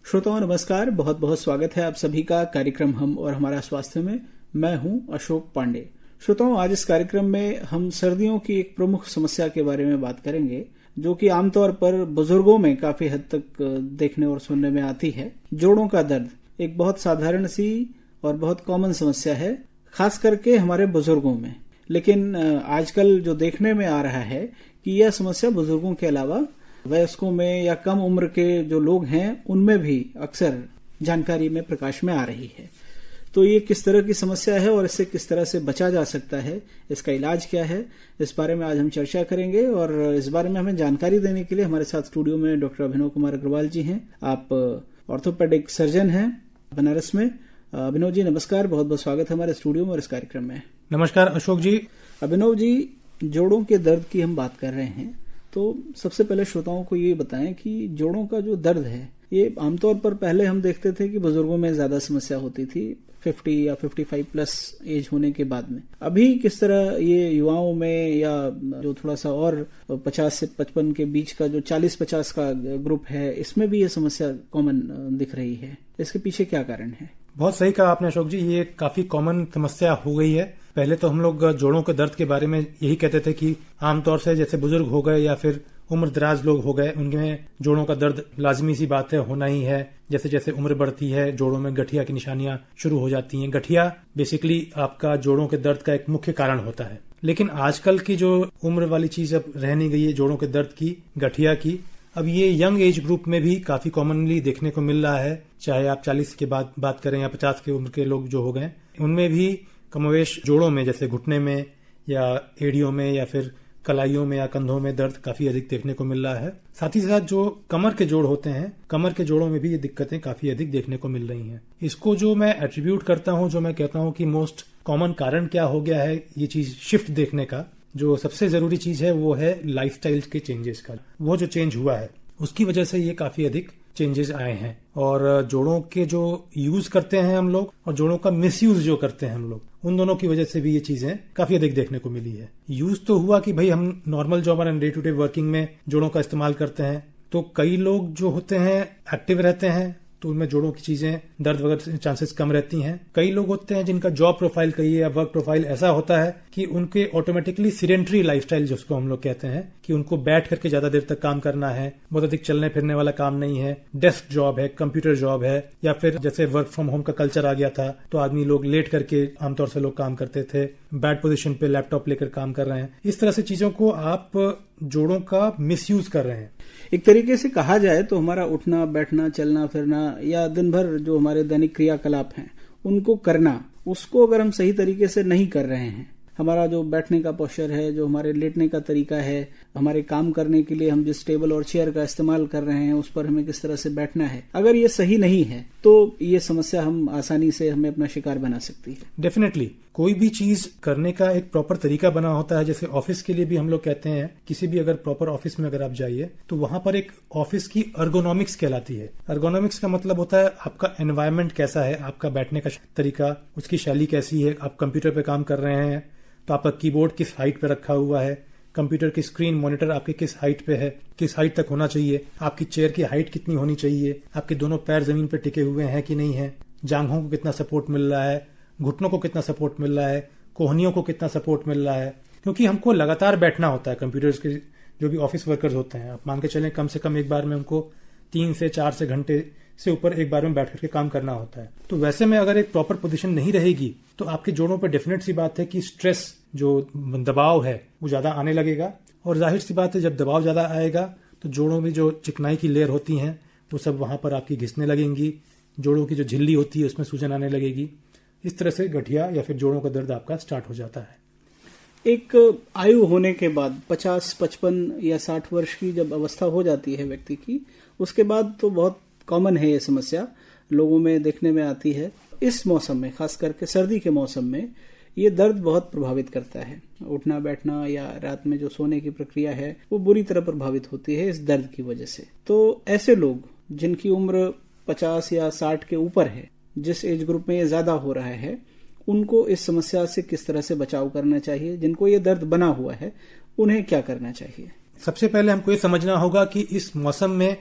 श्रोताओं नमस्कार, बहुत बहुत स्वागत है आप सभी का कार्यक्रम हम और हमारा स्वास्थ्य में। मैं हूं अशोक पांडे। श्रोताओं, आज इस कार्यक्रम में हम सर्दियों की एक प्रमुख समस्या के बारे में बात करेंगे जो कि आमतौर पर बुजुर्गों में काफी हद तक देखने और सुनने में आती है। जोड़ों का दर्द एक बहुत साधारण सी और बहुत कॉमन समस्या है, खास करके हमारे बुजुर्गों में। लेकिन आजकल जो देखने में आ रहा है कि यह समस्या बुजुर्गों के अलावा वयस्कों में या कम उम्र के जो लोग हैं उनमें भी अक्सर जानकारी में प्रकाश में आ रही है। तो ये किस तरह की समस्या है और इससे किस तरह से बचा जा सकता है, इसका इलाज क्या है, इस बारे में आज हम चर्चा करेंगे। और इस बारे में हमें जानकारी देने के लिए हमारे साथ स्टूडियो में डॉक्टर अभिनव कुमार अग्रवाल जी हैं। आप ऑर्थोपेडिक सर्जन हैं बनारस में। अभिनव जी नमस्कार, बहुत बहुत स्वागत है हमारे स्टूडियो में और इस कार्यक्रम में। नमस्कार अशोक जी। अभिनव जी, जोड़ों के दर्द की हम बात कर रहे हैं, तो सबसे पहले श्रोताओं को ये बताएं कि जोड़ों का जो दर्द है ये आमतौर पर पहले हम देखते थे कि बुजुर्गों में ज्यादा समस्या होती थी 50 या 55 प्लस एज होने के बाद में। अभी किस तरह ये युवाओं में या जो थोड़ा सा और 50 से 55 के बीच का जो 40-50 का ग्रुप है, इसमें भी ये समस्या कॉमन दिख रही है, इसके पीछे क्या कारण है? बहुत सही कहा आपने अशोक जी, ये काफी कॉमन समस्या हो गई है। पहले तो हम लोग जोड़ों के दर्द के बारे में यही कहते थे कि आमतौर से जैसे बुजुर्ग हो गए या फिर उम्र दराज लोग हो गए, उनमें जोड़ों का दर्द लाजमी सी बात है, होना ही है। जैसे जैसे उम्र बढ़ती है जोड़ों में गठिया की निशानियां शुरू हो जाती हैं। गठिया बेसिकली आपका जोड़ों के दर्द का एक मुख्य कारण होता है। लेकिन आजकल की जो उम्र वाली चीज अब रह नहीं गई है जोड़ों के दर्द की, गठिया की, अब ये यंग एज ग्रुप में भी काफी कॉमनली देखने को मिल रहा है। चाहे आप 40 के बाद बात करें या 50 की उम्र के लोग जो हो गए, उनमें भी कमोवेश जोड़ों में जैसे घुटने में या एड़ियों में या फिर कलाइयों में या कंधों में दर्द काफी अधिक देखने को मिल रहा है। साथ ही साथ जो कमर के जोड़ होते हैं, कमर के जोड़ों में भी ये दिक्कतें काफी अधिक देखने को मिल रही हैं। इसको जो मैं एट्रीब्यूट करता हूं, जो मैं कहता हूं कि मोस्ट कॉमन कारण क्या हो गया है ये चीज शिफ्ट देखने का, जो सबसे जरूरी चीज है वो है लाइफस्टाइल के चेंजेस का। वो जो चेंज हुआ है उसकी वजह से ये काफी अधिक चेंजेस आए हैं। और जोड़ों के जो यूज करते हैं हम लोग और जोड़ों का मिसयूज जो करते हैं हम लोग, उन दोनों की वजह से भी ये चीजें काफी अधिक देखने को मिली है। यूज तो हुआ कि भाई हम नॉर्मल जॉब और डे टू डे वर्किंग में जोड़ों का इस्तेमाल करते हैं, तो कई लोग जो होते हैं एक्टिव रहते हैं तो उनमें जोड़ों की चीजें दर्द वगैरह चांसेस कम रहती हैं। कई लोग होते हैं जिनका जॉब प्रोफाइल कहिए या वर्क प्रोफाइल ऐसा होता है कि उनके ऑटोमेटिकली सीडेंटरी लाइफस्टाइल जिसको हम लोग कहते हैं कि उनको बैठ करके ज्यादा देर तक काम करना है, बहुत अधिक चलने फिरने वाला काम नहीं है, डेस्क जॉब है, कंप्यूटर जॉब है, या फिर जैसे वर्क फ्रॉम होम का कल्चर आ गया था तो आदमी लोग लेट करके आमतौर से लोग काम करते थे, बैड पोजिशन पे लैपटॉप लेकर काम कर रहे हैं। इस तरह से चीजों को आप जोड़ों का मिसयूज कर रहे हैं। एक तरीके से कहा जाए तो हमारा उठना बैठना चलना फिरना या दिन भर जो हमारे दैनिक क्रियाकलाप हैं उनको करना, उसको अगर हम सही तरीके से नहीं कर रहे हैं, हमारा जो बैठने का पोस्चर है, जो हमारे लेटने का तरीका है, हमारे काम करने के लिए हम जिस टेबल और चेयर का इस्तेमाल कर रहे हैं उस पर हमें किस तरह से बैठना है, अगर ये सही नहीं है तो ये समस्या हम आसानी से हमें अपना शिकार बना सकती है। डेफिनेटली कोई भी चीज करने का एक प्रॉपर तरीका बना होता है। जैसे ऑफिस के लिए भी हम लोग कहते हैं, किसी भी अगर प्रॉपर ऑफिस में अगर आप जाइए तो वहां पर एक ऑफिस की अर्गोनॉमिक्स कहलाती है। अर्गोनॉमिक्स का मतलब होता है आपका एनवायरनमेंट कैसा है, आपका बैठने का तरीका, उसकी शैली कैसी है। आप कंप्यूटर पे काम कर रहे हैं तो आपका कीबोर्ड किस हाइट पे रखा हुआ है, कंप्यूटर की स्क्रीन मॉनिटर आपके किस हाइट पे है, किस हाइट तक होना चाहिए, आपकी चेयर की हाइट कितनी होनी चाहिए, आपके दोनों पैर जमीन पे टिके हुए हैं कि नहीं है, जांघों को कितना सपोर्ट मिल रहा है, घुटनों को कितना सपोर्ट मिल रहा है, कोहनियों को कितना सपोर्ट मिल रहा है। क्योंकि हमको लगातार बैठना होता है। कंप्यूटर्स के जो भी ऑफिस वर्कर्स होते हैं, आप मान के चलें कम से कम एक बार में उनको 3 से 4 घंटे से ऊपर एक बार में बैठ करके काम करना होता है। तो वैसे में अगर एक प्रॉपर पोजीशन नहीं रहेगी तो आपके जोड़ों पर डेफिनेट सी बात है कि स्ट्रेस, जो दबाव है, वो ज्यादा आने लगेगा। और जाहिर सी बात है जब दबाव ज्यादा आएगा तो जोड़ों में जो चिकनाई की लेयर होती हैं वो सब वहां पर आपकी घिसने लगेंगी, जोड़ों की जो झिल्ली होती है उसमें सूजन आने लगेगी। इस तरह से गठिया या फिर जोड़ों का दर्द आपका स्टार्ट हो जाता है। एक आयु होने के बाद 50, 55 या 60 वर्ष की जब अवस्था हो जाती है व्यक्ति की, उसके बाद तो बहुत कॉमन है ये समस्या, लोगों में देखने में आती है। इस मौसम में, खास करके सर्दी के मौसम में, ये दर्द बहुत प्रभावित करता है। उठना बैठना या रात में जो सोने की प्रक्रिया है वो बुरी तरह प्रभावित होती है इस दर्द की वजह से। तो ऐसे लोग जिनकी उम्र 50 या 60 के ऊपर है, जिस एज ग्रुप में ये ज्यादा हो रहा है, उनको इस समस्या से किस तरह से बचाव करना चाहिए? जिनको ये दर्द बना हुआ है उन्हें क्या करना चाहिए? सबसे पहले हमको ये समझना होगा कि इस मौसम में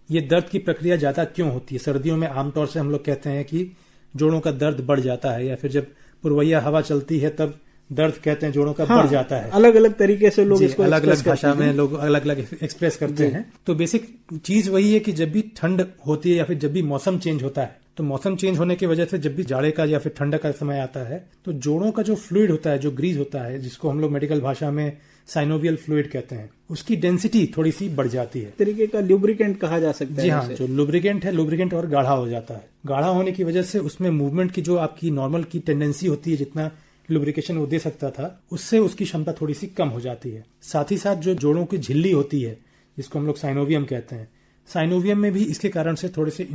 ये दर्द की प्रक्रिया ज्यादा क्यों होती है? सर्दियों में आमतौर से हम लोग कहते हैं कि जोड़ों का दर्द बढ़ जाता है, या फिर जब पुरवैया हवा चलती है तब दर्द कहते हैं जोड़ों का बढ़ जाता है। अलग अलग तरीके से लोग इसको अलग अलग भाषा में लोग अलग अलग एक्सप्रेस करते हैं। तो बेसिक चीज वही है कि जब भी ठंड होती है या फिर जब भी मौसम चेंज होता है, तो मौसम चेंज होने की वजह से जब भी जाड़े का या फिर ठंड का समय आता है, तो जोड़ों का जो फ्लूइड होता है, जो ग्रीज होता है, जिसको हम लोग मेडिकल भाषा में साइनोवियल फ्लूइड कहते हैं, उसकी डेंसिटी थोड़ी सी बढ़ जाती है। तरीके का लुब्रिकेंट कहा जा सकता है। जी हाँ, जो लुब्रिकेंट है, लुब्रिकेंट और गाढ़ा हो जाता है। गाढ़ा होने की वजह से उसमें मूवमेंट की जो आपकी नॉर्मल की टेंडेंसी होती है, जितना लुब्रिकेशन वो दे सकता था, उससे उसकी क्षमता थोड़ी सी कम हो जाती है। साथ ही साथ जो जोड़ों की झिल्ली होती है, जिसको हम लोग साइनोवियम कहते हैं, साइनोवियम में भी इसके कारण से थोड़े से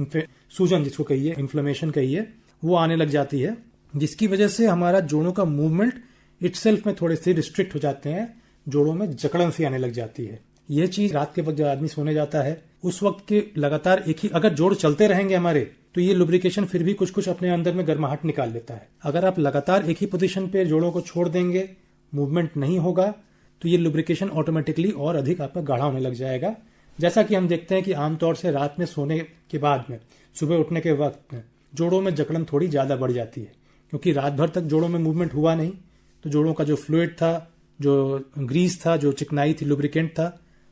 सूजन, जिसको कहिए इन्फ्लेमेशन कहिए, वो आने लग जाती है, जिसकी वजह से हमारा जोड़ों का मूवमेंट इटसेल्फ में थोड़े से रिस्ट्रिक्ट हो जाते हैं, जोड़ों में जकड़न सी आने लग जाती है। ये चीज रात के वक्त जब आदमी सोने जाता है, उस वक्त के लगातार एक ही, अगर जोड़ चलते रहेंगे हमारे, तो ये लुब्रिकेशन फिर भी कुछ कुछ अपने अंदर में गर्माहट निकाल लेता है। अगर आप लगातार एक ही पोजीशन पे जोड़ों को छोड़ देंगे, मूवमेंट नहीं होगा, तो ये लुब्रिकेशन ऑटोमेटिकली और अधिक आपका गाढ़ा होने लग जाएगा। जैसा कि हम देखते हैं कि आमतौर से रात में सोने के बाद में सुबह उठने के वक्त में जोड़ों में जकड़न थोड़ी ज्यादा बढ़ जाती है, क्योंकि रात भर तक जोड़ों में मूवमेंट हुआ नहीं, तो जोड़ों का जो फ्लूइड था, जो ग्रीस था, जो चिकनाई थी, लुब्रिकेंट था,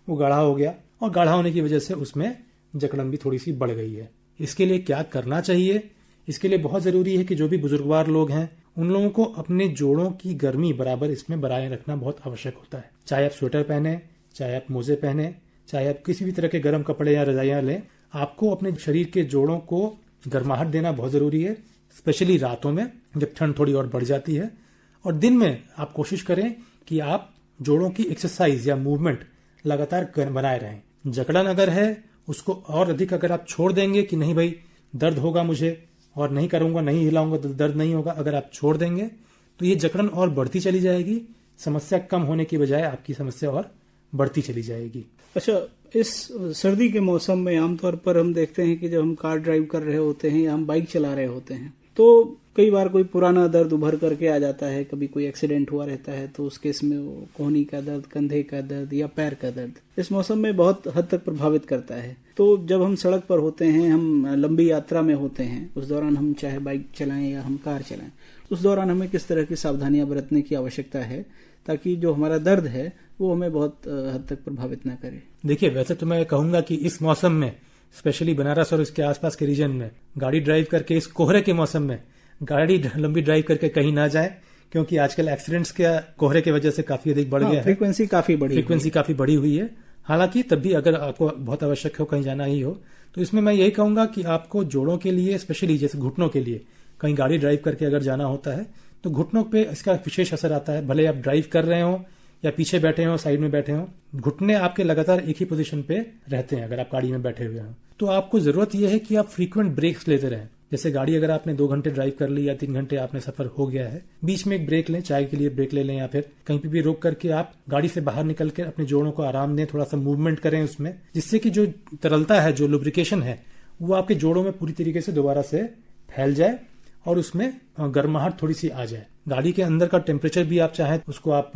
वो गाढ़ा हो गया, और गाढ़ा होने की वजह से उसमें जकड़न भी थोड़ी सी बढ़ गई है। इसके लिए क्या करना चाहिए? इसके लिए बहुत जरूरी है कि जो भी बुजुर्गवार लोग हैं, उन लोगों को अपने जोड़ों की गर्मी बराबर इसमें बनाए रखना बहुत आवश्यक होता है। चाहे आप स्वेटर पहने, चाहे आप मोजे पहने, चाहे आप किसी भी तरह के गर्म कपड़े या रजाइयां लें, आपको अपने शरीर के जोड़ों को गर्माहट देना बहुत जरूरी है, स्पेशली रातों में जब ठंड थोड़ी और बढ़ जाती है। और दिन में आप कोशिश करें कि आप जोड़ों की एक्सरसाइज या मूवमेंट लगातार बनाए रहें। जकड़न अगर है, उसको और अधिक अगर आप छोड़ देंगे कि नहीं भाई दर्द होगा मुझे और नहीं करूंगा, नहीं हिलाऊंगा तो दर्द नहीं होगा, अगर आप छोड़ देंगे तो ये जकड़न और बढ़ती चली जाएगी। समस्या कम होने की बजाय आपकी समस्या और बढ़ती चली जाएगी। अच्छा, इस सर्दी के मौसम में आमतौर पर हम देखते हैं कि जब हम कार ड्राइव कर रहे होते हैं या हम बाइक चला रहे होते हैं, तो कई बार कोई पुराना दर्द उभर करके आ जाता है। कभी कोई एक्सीडेंट हुआ रहता है तो उस केस में वो कोहनी का दर्द, कंधे का दर्द या पैर का दर्द इस मौसम में बहुत हद तक प्रभावित करता है। तो जब हम सड़क पर होते हैं, हम लंबी यात्रा में होते हैं, उस दौरान हम चाहे बाइक चलाएं या हम कार चलाएं, उस दौरान हमें किस तरह की सावधानियां बरतने की आवश्यकता है ताकि जो हमारा दर्द है वो हमें बहुत हद तक प्रभावित न करे? देखिए, वैसे तो मैं कहूंगा कि इस मौसम में, स्पेशली बनारस और इसके आसपास के रीजन में, गाड़ी ड्राइव करके इस कोहरे के मौसम में गाड़ी लंबी ड्राइव करके कहीं ना जाए, क्योंकि आजकल एक्सीडेंट्स के कोहरे की वजह से काफी अधिक बढ़ गया है। फ्रीक्वेंसी काफी बढ़ी हुई है। हालांकि तब भी अगर आपको बहुत आवश्यक हो, कहीं जाना ही हो, तो इसमें मैं यही कहूंगा कि आपको जोड़ों के लिए, स्पेशली जैसे घुटनों के लिए, कहीं गाड़ी ड्राइव करके अगर जाना होता है तो घुटनों पे इसका विशेष असर आता है। भले आप ड्राइव कर रहे हो या पीछे बैठे हो, साइड में बैठे हो, घुटने आपके लगातार एक ही पोजीशन पे रहते हैं। अगर आप गाड़ी में बैठे हुए हो तो आपको जरूरत यह है कि आप फ्रीक्वेंट ब्रेक्स लेते रहें। जैसे गाड़ी अगर आपने 2 घंटे ड्राइव कर ली या 3 घंटे आपने सफर हो गया है, बीच में एक ब्रेक लें, चाय के लिए ब्रेक ले लें, या फिर कहीं पे भी रोक करके आप गाड़ी से बाहर निकल कर अपने जोड़ों को आराम दें, थोड़ा सा मूवमेंट करें उसमें, जिससे कि जो तरलता है, जो लुब्रिकेशन है, वो आपके जोड़ों में पूरी तरीके से दोबारा से फैल जाए और उसमें गर्माहट थोड़ी सी आ जाए। गाड़ी के अंदर का टेम्परेचर भी आप चाहें उसको आप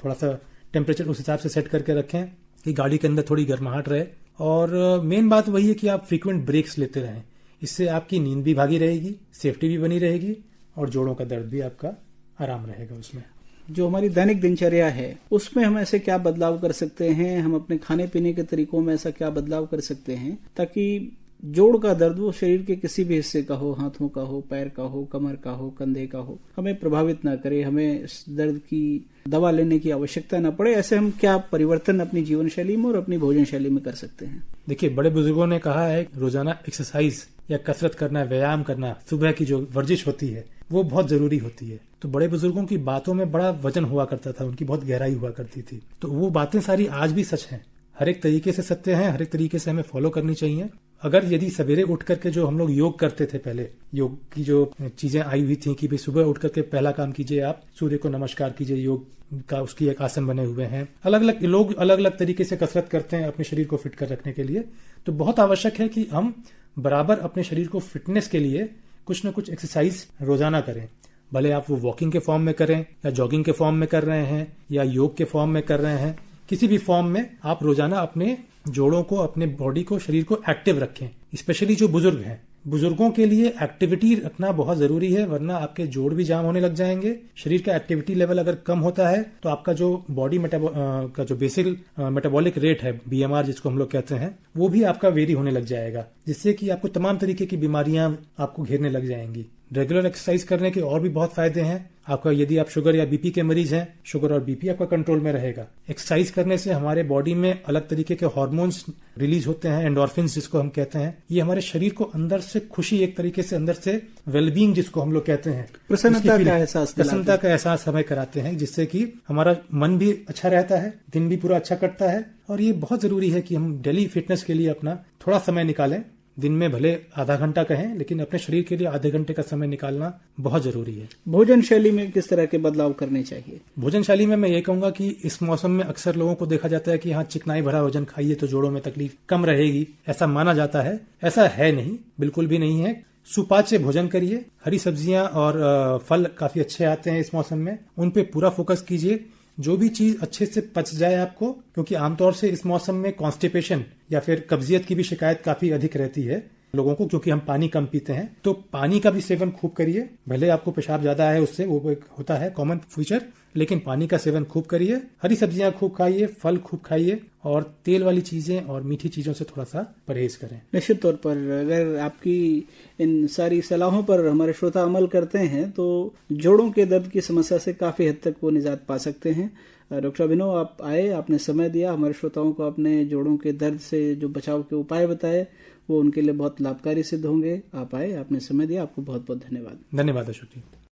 थोड़ा सा टेम्परेचर उस हिसाब से सेट करके रखें कि गाड़ी के अंदर थोड़ी गर्माहट रहे। और मेन बात वही है कि आप फ्रीक्वेंट ब्रेक्स लेते रहें। इससे आपकी नींद भी भागी रहेगी, सेफ्टी भी बनी रहेगी और जोड़ों का दर्द भी आपका आराम रहेगा। उसमें जो हमारी दैनिक दिनचर्या है उसमें हम ऐसे क्या बदलाव कर सकते हैं, हम अपने खाने पीने के तरीकों में ऐसा क्या बदलाव कर सकते हैं ताकि जोड़ का दर्द, वो शरीर के किसी भी हिस्से का हो, हाथों का हो, पैर का हो, कमर का हो, कंधे का हो, हमें प्रभावित ना करे, हमें इस दर्द की दवा लेने की आवश्यकता ना पड़े? ऐसे हम क्या परिवर्तन अपनी जीवन शैली में और अपनी भोजन शैली में कर सकते हैं? देखिए, बड़े बुजुर्गों ने कहा है रोजाना एक्सरसाइज या कसरत करना, व्यायाम करना, सुबह की जो वर्जिश होती है वो बहुत जरूरी होती है। तो बड़े बुजुर्गों की बातों में बड़ा वजन हुआ करता था, उनकी बहुत गहराई हुआ करती थी। तो वो बातें सारी आज भी सच हैं, हर एक तरीके से सत्य हैं, हर एक तरीके से हमें फॉलो करनी चाहिए। अगर यदि सवेरे उठ करके जो हम लोग योग करते थे, पहले योग की जो चीजें आई हुई थी कि भाई सुबह उठ करके पहला काम कीजिए, आप सूर्य को नमस्कार कीजिए, योग का उसकी एक आसन बने हुए हैं। अलग अलग लोग अलग अलग तरीके से कसरत करते हैं अपने शरीर को फिट कर रखने के लिए। तो बहुत आवश्यक है कि हम बराबर अपने शरीर को फिटनेस के लिए कुछ न कुछ एक्सरसाइज रोजाना करें। भले आप वो वॉकिंग के फॉर्म में करें या जॉगिंग के फॉर्म में कर रहे हैं या योग के फॉर्म में कर रहे हैं, किसी भी फॉर्म में आप रोजाना अपने जोड़ों को, अपने बॉडी को, शरीर को एक्टिव रखें। स्पेशली जो बुजुर्ग हैं, बुजुर्गों के लिए एक्टिविटी रखना बहुत जरूरी है, वरना आपके जोड़ भी जाम होने लग जाएंगे। शरीर का एक्टिविटी लेवल अगर कम होता है तो आपका जो बॉडी का जो बेसिक मेटाबॉलिक रेट है, बीएमआर जिसको हम लोग कहते हैं, वो भी आपका वेरी होने लग जाएगा, जिससे कि आपको तमाम तरीके की बीमारियां आपको घेरने लग जाएंगी। रेगुलर एक्सरसाइज करने के और भी बहुत फायदे हैं। आपका यदि आप शुगर या बीपी के मरीज हैं, शुगर और बीपी आपका कंट्रोल में रहेगा। एक्सरसाइज करने से हमारे बॉडी में अलग तरीके के हार्मोन्स रिलीज होते हैं, एंडोर्फिन्स जिसको हम कहते हैं। ये हमारे शरीर को अंदर से खुशी, एक तरीके से अंदर से वेलबींग जिसको हम लोग कहते हैं, प्रसन्नता का एहसास हमें कराते हैं, जिससे कि हमारा मन भी अच्छा रहता है, दिन भी पूरा अच्छा कटता है। और ये बहुत जरूरी है कि हम डेली फिटनेस के लिए अपना थोड़ा समय निकालें। दिन में भले आधा घंटा कहें, लेकिन अपने शरीर के लिए आधे घंटे का समय निकालना बहुत जरूरी है। भोजन शैली में किस तरह के बदलाव करने चाहिए? भोजन शैली में मैं ये कहूंगा कि इस मौसम में अक्सर लोगों को देखा जाता है कि हाँ, चिकनाई भरा भोजन खाइए तो जोड़ों में तकलीफ कम रहेगी, ऐसा माना जाता है। ऐसा है नहीं, बिल्कुल भी नहीं है। सुपाच्य भोजन करिए, हरी सब्जियां और फल काफी अच्छे आते हैं इस मौसम में, उन पे पूरा फोकस कीजिए। जो भी चीज अच्छे से पच जाए आपको, क्योंकि आमतौर से इस मौसम में कॉन्स्टिपेशन या फिर कब्जियत की भी शिकायत काफी अधिक रहती है लोगों को, क्योंकि हम पानी कम पीते हैं। तो पानी का भी सेवन खूब करिए। भले आपको पेशाब ज्यादा है, उससे वो एक होता है कॉमन फीचर, लेकिन पानी का सेवन खूब करिए। हरी सब्जियां खूब खाइए, फल खूब खाइए, और तेल वाली चीजें और मीठी चीजों से थोड़ा सा परहेज करें। निश्चित तौर पर अगर आपकी इन सारी सलाहों पर हमारे श्रोता अमल करते हैं तो जोड़ों के दर्द की समस्या से काफी हद तक वो निजात पा सकते हैं। डॉक्टर अभिनव, आप आए, आपने समय दिया, हमारे श्रोताओं को अपने जोड़ों के दर्द से जो बचाव के उपाय बताए वो उनके लिए बहुत लाभकारी सिद्ध होंगे। आप आए, आपने समय दिया, आपको बहुत बहुत धन्यवाद। धन्यवाद अशोक जी।